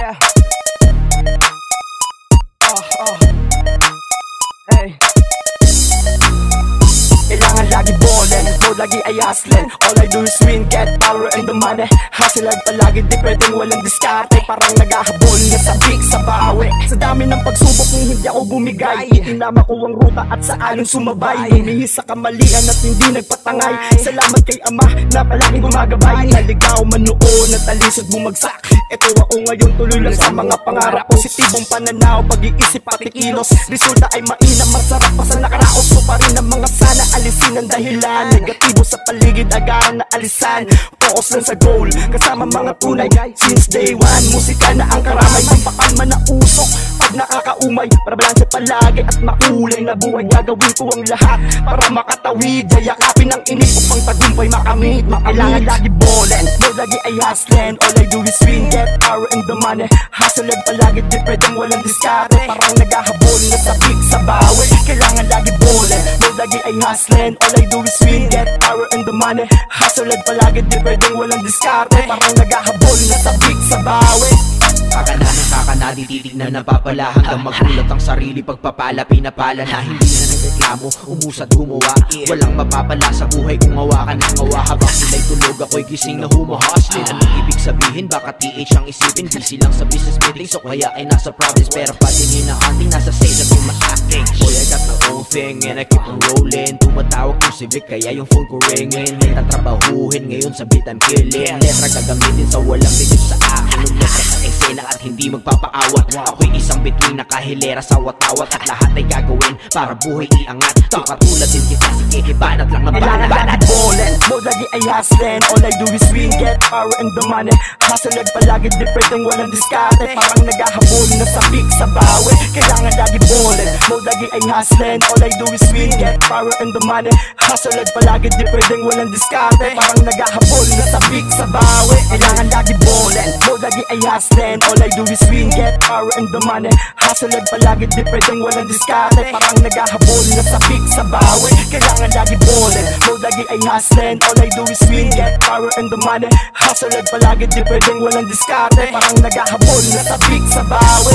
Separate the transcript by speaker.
Speaker 1: Yeah. Hey. Kailangan lagi ballin', mode lagi ay hustlin'. All I do is win, get power and the money. Hustle lang palagi, di pwedeng walang diskarte. Parang naghahabol na sabik sa bawi. Sa dami ng pagsubok kung hindi ako bumigay, itinama ko ang ruta at sa alon sumabay. Lumihis sa kamalian at hindi nagpatangay. Salamat kay Ama na palaging gumagabay. Naligaw man noon at alisod bumagsak. Ito ako ngayon, tuloy lang sa mga pangarap. Positibong pananaw, pag-iisip pati kilos. Resulta ay mainam, masarap pa sa nakaraos. So pa rin ang mga sana alisin ang dahilan. Negatibo sa paligid, agaran na alisan. Focus lang sa goal, kasama mga tunay. Since day one, musika na ang karamay. Pampakalma na usok, pag nakakaumay. Para balanse palagi at makulay na buhay. Gagawin ko ang lahat para makatawid. Yayakapin ang inip upang tagumpay makamit. Kailangan lagi ballin', no lagi ay hustlin'. All I do is win, get power and the money. Hustle lang palagi, di pwedeng walang diskarte. Parang naghahabol na sabik sa bawi. Kailangan lagi ballin', no lagi ay hustlin'. All I do is win, get power and the money. Hustle lang palagi, di pwedeng walang diskarte. Parang naghahabol na sabik sa bawi.
Speaker 2: Kakana, di titignan na papala. Hanggang magulat ang sarili pagpapala. Pinapala na hindi na nagreklamo, umusad gumawa. Walang mapapala sa buhay kung ngawa ka ng ngawa. Habang sila'y tulog ako'y gising na humahustlin. Anong ibig sabihin? Baka TH ang isipin. Busy lang sa business meeting, so kaya ay nasa province. Pero patingin na hunting, nasa stage at umaacting. Boy, I got my own thing and I keep on rolling. Tumatawag kong civic, kaya yung phone ko ringin. May tatrabahuhin ngayon sa beat I'm killing. Letra gagamitin sa walang bigit sa akin. Nung letra sa eksena at hindi magpapaawat. Ako'y isang bituin na kahilera sa watawat. At lahat ay gagawin para buhay iangat. Kung katulad din kita, sige, banat lang na banat.
Speaker 1: Kailangan ballin', no lagi ay hustlin'. All I do is win, get power and the money. Hustle lang palagi, di pwedeng walang diskarte. Parang naghahabol na sabik sa bawi. Kailangan lagi ballin', no lagi ay hustlin'. All I do is win, get power and the money. Hustle lang palagi, di pwedeng walang diskarte. Parang naghahabol na sabik sa bawi. Kailangan lagi ballin', no lagi ay hustlin'. All I do is win, get power and the money. Hustle lang palagi, di pwedeng walang diskarte. Parang naghahabol na sabik sa bawi. Kailangan lagi ballin', no lagi ay hustlin'. All I do is win, get power and the money. Hustle lang palagi, di pwedeng walang diskarte. Parang naghahabol na sabik sa bawi.